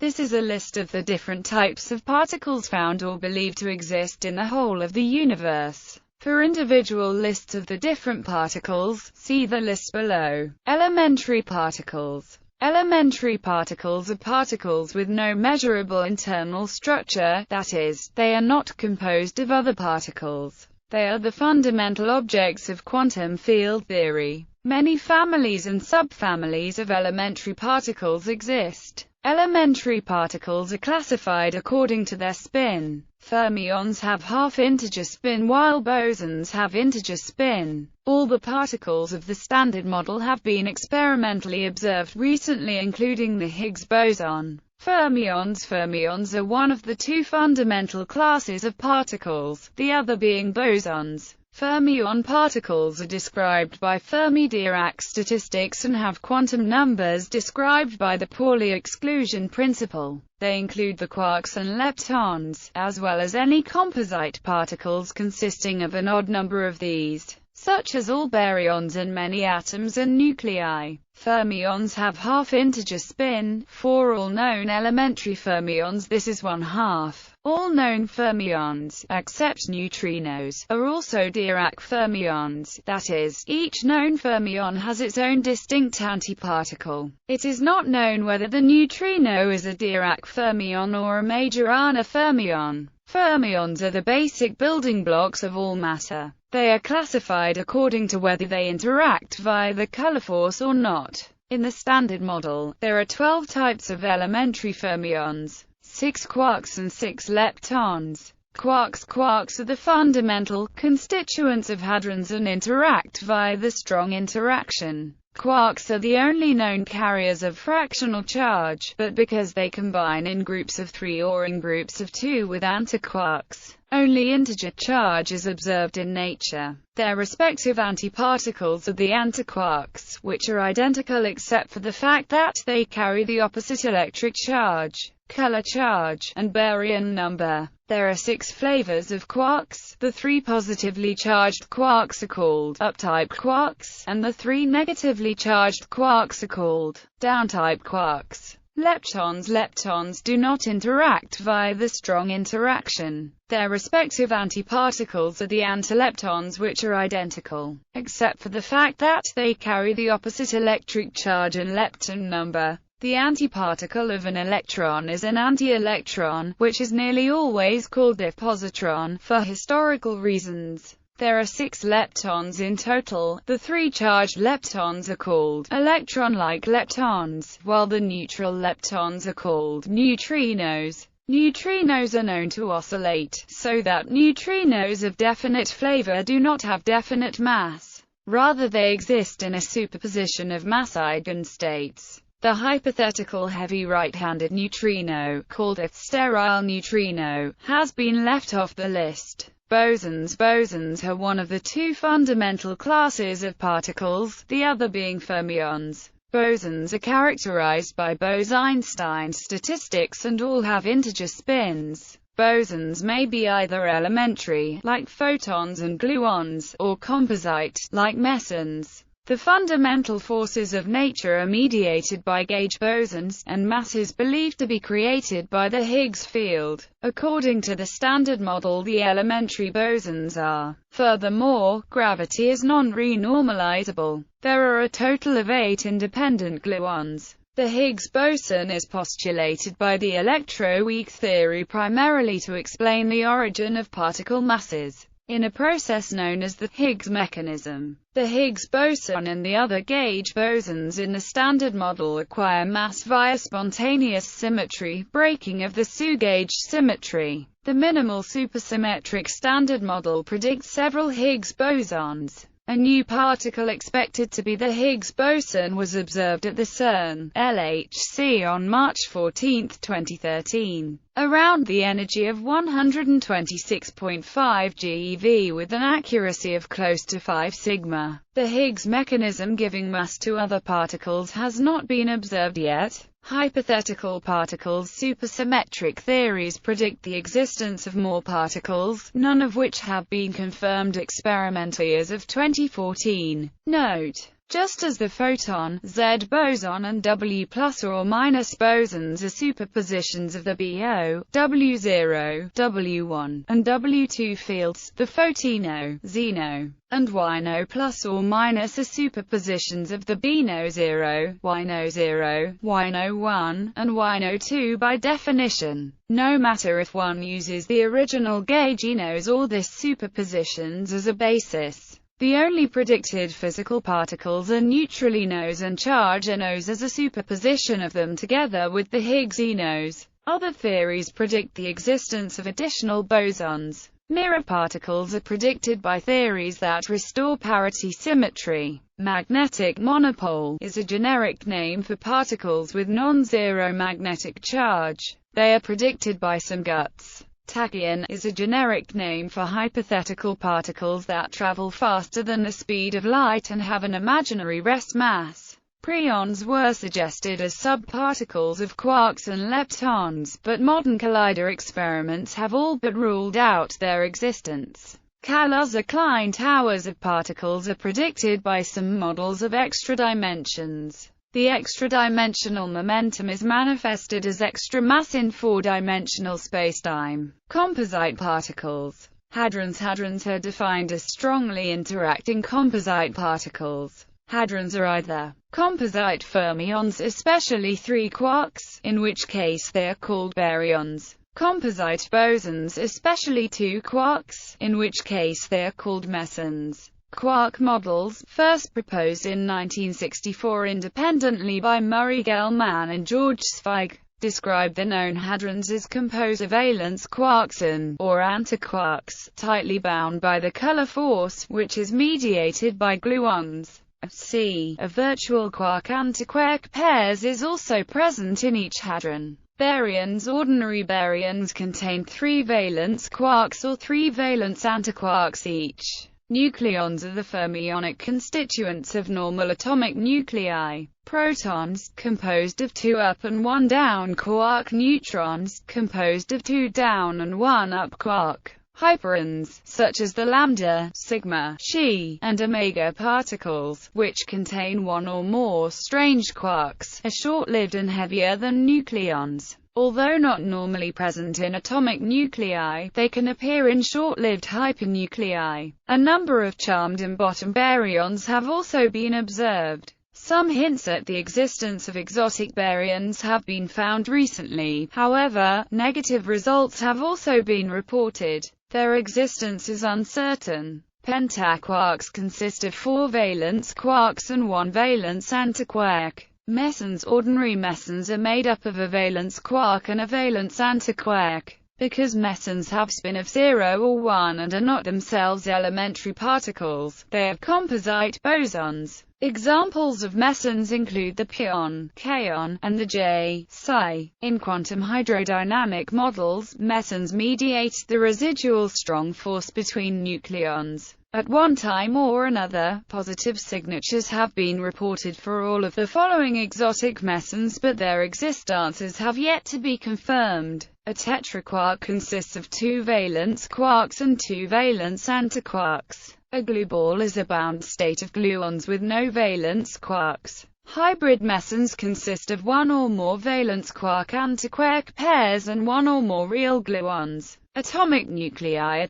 This is a list of the different types of particles found or believed to exist in the whole of the universe. For individual lists of the different particles, see the list below. Elementary particles. Elementary particles are particles with no measurable internal structure, that is, they are not composed of other particles. They are the fundamental objects of quantum field theory. Many families and subfamilies of elementary particles exist. Elementary particles are classified according to their spin. Fermions have half-integer spin while bosons have integer spin. All the particles of the Standard Model have been experimentally observed recently, including the Higgs boson. Fermions. Fermions are one of the two fundamental classes of particles, the other being bosons. Fermion particles are described by Fermi-Dirac statistics and have quantum numbers described by the Pauli exclusion principle. They include the quarks and leptons, as well as any composite particles consisting of an odd number of these, such as all baryons and many atoms and nuclei. Fermions have half-integer spin. For all known elementary fermions, this is 1/2. All known fermions, except neutrinos, are also Dirac fermions, that is, each known fermion has its own distinct antiparticle. It is not known whether the neutrino is a Dirac fermion or a Majorana fermion. Fermions are the basic building blocks of all matter. They are classified according to whether they interact via the color force or not. In the Standard Model, there are 12 types of elementary fermions, 6 quarks and 6 leptons. Quarks are the fundamental constituents of hadrons and interact via the strong interaction. Quarks are the only known carriers of fractional charge, but because they combine in groups of 3 or in groups of 2 with antiquarks, only integer charge is observed in nature. Their respective antiparticles are the antiquarks, which are identical except for the fact that they carry the opposite electric charge, color charge, and baryon number. There are 6 flavors of quarks. The 3 positively charged quarks are called up-type quarks, and the 3 negatively charged quarks are called down-type quarks. Leptons do not interact via the strong interaction. Their respective antiparticles are the antileptons, which are identical, except for the fact that they carry the opposite electric charge and lepton number. The antiparticle of an electron is an antielectron, which is nearly always called a positron, for historical reasons. There are 6 leptons in total. The 3 charged leptons are called electron-like leptons, while the neutral leptons are called neutrinos. Neutrinos are known to oscillate, so that neutrinos of definite flavor do not have definite mass. Rather, they exist in a superposition of mass eigenstates. The hypothetical heavy right-handed neutrino, called a sterile neutrino, has been left off the list. Bosons are one of the 2 fundamental classes of particles, the other being fermions. Bosons are characterized by Bose-Einstein statistics and all have integer spins. Bosons may be either elementary, like photons and gluons, or composite, like mesons. The fundamental forces of nature are mediated by gauge bosons, and matter is believed to be created by the Higgs field. According to the Standard Model, the elementary bosons are. Furthermore, gravity is non-renormalizable. There are a total of 8 independent gluons. The Higgs boson is postulated by the electroweak theory primarily to explain the origin of particle masses in a process known as the Higgs mechanism. The Higgs boson and the other gauge bosons in the Standard Model acquire mass via spontaneous symmetry, breaking of the Su-gauge symmetry. The minimal supersymmetric Standard Model predicts several Higgs bosons. A new particle expected to be the Higgs boson was observed at the CERN (LHC) on March 14, 2013, around the energy of 126.5 GeV with an accuracy of close to 5 sigma. The Higgs mechanism giving mass to other particles has not been observed yet. Hypothetical particles supersymmetric theories predict the existence of more particles, none of which have been confirmed experimentally as of 2014. Note: Just as the photon, Z boson and W plus or minus bosons are superpositions of the BO, W0, W1, and W2 fields, the photino, Zeno, and YNO plus or minus are superpositions of the BNO 0, YNO 0, YNO 1, and YNO 2 by definition. No matter if one uses the original gauge ENOs or this superpositions as a basis. The only predicted physical particles are neutralinos and charge NOs as a superposition of them together with the Higgs ENOs. Other theories predict the existence of additional bosons. Mirror particles are predicted by theories that restore parity symmetry. Magnetic monopole is a generic name for particles with non-zero magnetic charge. They are predicted by some guts. Tachyon is a generic name for hypothetical particles that travel faster than the speed of light and have an imaginary rest mass. Preons were suggested as subparticles of quarks and leptons, but modern collider experiments have all but ruled out their existence. Kaluza-Klein towers of particles are predicted by some models of extra dimensions. The extra-dimensional momentum is manifested as extra mass in four-dimensional spacetime. Composite particles. Hadrons are defined as strongly interacting composite particles. Hadrons are either composite fermions, especially 3 quarks, in which case they are called baryons, composite bosons, especially 2 quarks, in which case they are called mesons. Quark models, first proposed in 1964 independently by Murray Gell-Mann and George Zweig, describe the known hadrons as composed of valence quarks or antiquarks, tightly bound by the color force, which is mediated by gluons. A virtual quark-antiquark pairs is also present in each hadron. Baryons. Ordinary baryons contain 3 valence quarks or 3 valence antiquarks each. Nucleons are the fermionic constituents of normal atomic nuclei. Protons, composed of 2 up and 1 down quark. Neutrons, composed of 2 down and 1 up quark. Hyperons, such as the lambda, sigma, chi, and omega particles, which contain 1 or more strange quarks, are short-lived and heavier than nucleons. Although not normally present in atomic nuclei, they can appear in short-lived hypernuclei. A number of charmed and bottom baryons have also been observed. Some hints at the existence of exotic baryons have been found recently. However, negative results have also been reported. Their existence is uncertain. Pentaquarks consist of 4 valence quarks and 1 valence antiquark. Mesons. Ordinary mesons are made up of a valence quark and a valence antiquark. Because mesons have spin of 0 or 1 and are not themselves elementary particles, they are composite bosons. Examples of mesons include the pion, kaon, and the J, psi. In quantum hydrodynamic models, mesons mediate the residual strong force between nucleons. At one time or another, positive signatures have been reported for all of the following exotic mesons, but their existences have yet to be confirmed. A tetraquark consists of 2 valence quarks and 2 valence antiquarks. A glue ball is a bound state of gluons with no valence quarks. Hybrid mesons consist of 1 or more valence quark-antiquark pairs and 1 or more real gluons. Atomic nuclei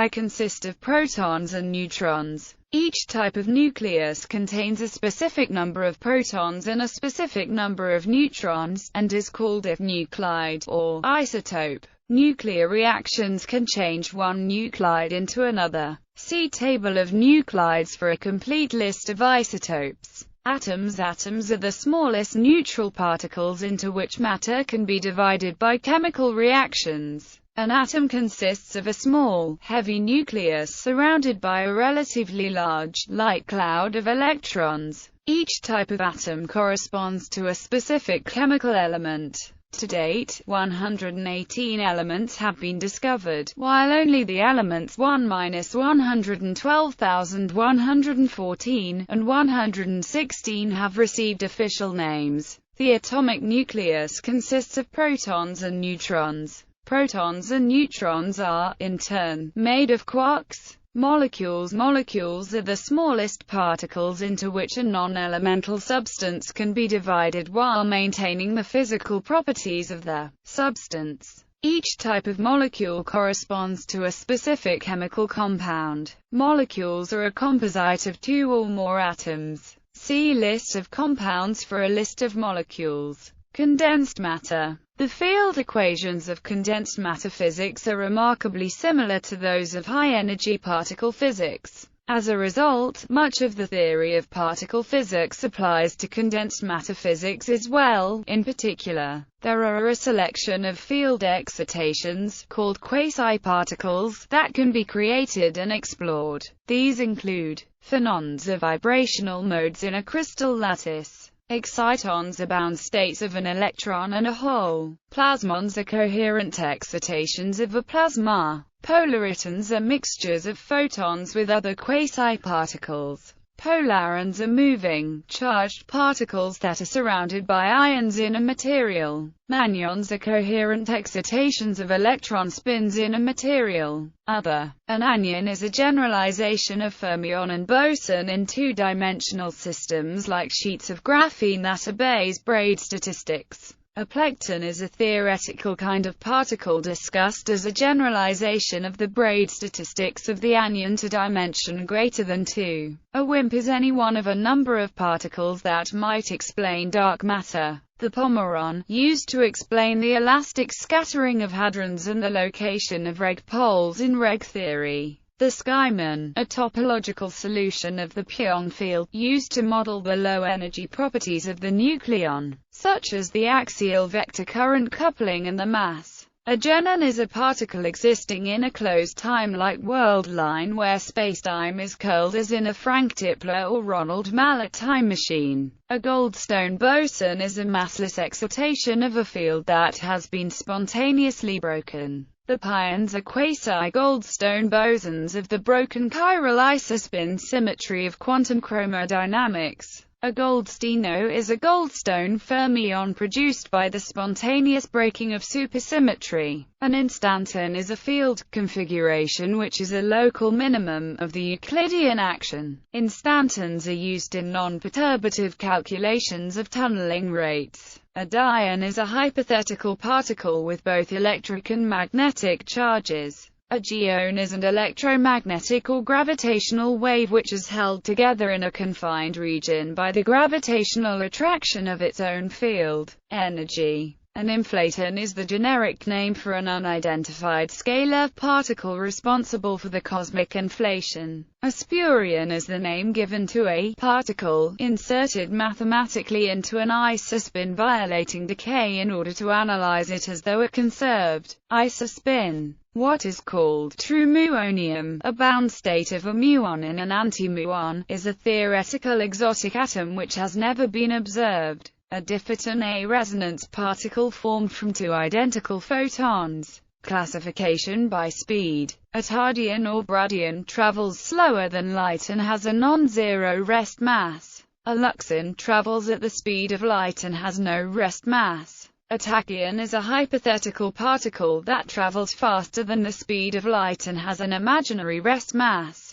consist of protons and neutrons. Each type of nucleus contains a specific number of protons and a specific number of neutrons, and is called a nuclide, or isotope. Nuclear reactions can change one nuclide into another. See Table of nuclides for a complete list of isotopes. Atoms are the smallest neutral particles into which matter can be divided by chemical reactions. An atom consists of a small, heavy nucleus surrounded by a relatively large, light cloud of electrons. Each type of atom corresponds to a specific chemical element. To date, 118 elements have been discovered, while only the elements 1-112,114 and 116 have received official names. The atomic nucleus consists of protons and neutrons. Protons and neutrons are, in turn, made of quarks. Molecules. Molecules are the smallest particles into which a non-elemental substance can be divided while maintaining the physical properties of the substance. Each type of molecule corresponds to a specific chemical compound. Molecules are a composite of two or more atoms. See list of compounds for a list of molecules. Condensed matter. The field equations of condensed matter physics are remarkably similar to those of high-energy particle physics. As a result, much of the theory of particle physics applies to condensed matter physics as well. In particular, there are a selection of field excitations, called quasi-particles, that can be created and explored. These include phonons are vibrational modes in a crystal lattice. Excitons are bound states of an electron and a hole. Plasmons are coherent excitations of a plasma. Polaritons are mixtures of photons with other quasi-particles. Polarons are moving, charged particles that are surrounded by ions in a material. Anyons are coherent excitations of electron spins in a material. Other. An anion is a generalization of fermion and boson in two-dimensional systems like sheets of graphene that obeys braid statistics. A plecton is a theoretical kind of particle discussed as a generalization of the braid statistics of the anion to dimension greater than 2. A WIMP is any one of a number of particles that might explain dark matter. The pomeron, used to explain the elastic scattering of hadrons and the location of reg poles in reg theory. The Skyman, a topological solution of the pion field, used to model the low-energy properties of the nucleon, such as the axial vector current coupling and the mass. A genon is a particle existing in a closed time-like world line where spacetime is curled as in a Frank Tipler or Ronald Mallet time machine. A Goldstone Boson is a massless excitation of a field that has been spontaneously broken. The pions are quasi-Goldstone bosons of the broken chiral isospin symmetry of quantum chromodynamics. A Goldstino is a Goldstone fermion produced by the spontaneous breaking of supersymmetry. An instanton is a field configuration which is a local minimum of the Euclidean action. Instantons are used in non-perturbative calculations of tunneling rates. A dion is a hypothetical particle with both electric and magnetic charges. A geon is an electromagnetic or gravitational wave which is held together in a confined region by the gravitational attraction of its own field energy. An inflaton is the generic name for an unidentified scalar particle responsible for the cosmic inflation. A spurion is the name given to a particle inserted mathematically into an isospin violating decay in order to analyze it as though it conserved isospin. What is called true muonium, a bound state of a muon in an antimuon, is a theoretical exotic atom which has never been observed. A diphoton, a resonance particle formed from two identical photons. Classification by speed. A tachyon or brachyon travels slower than light and has a non-zero rest mass. A luxon travels at the speed of light and has no rest mass. A tachyon is a hypothetical particle that travels faster than the speed of light and has an imaginary rest mass.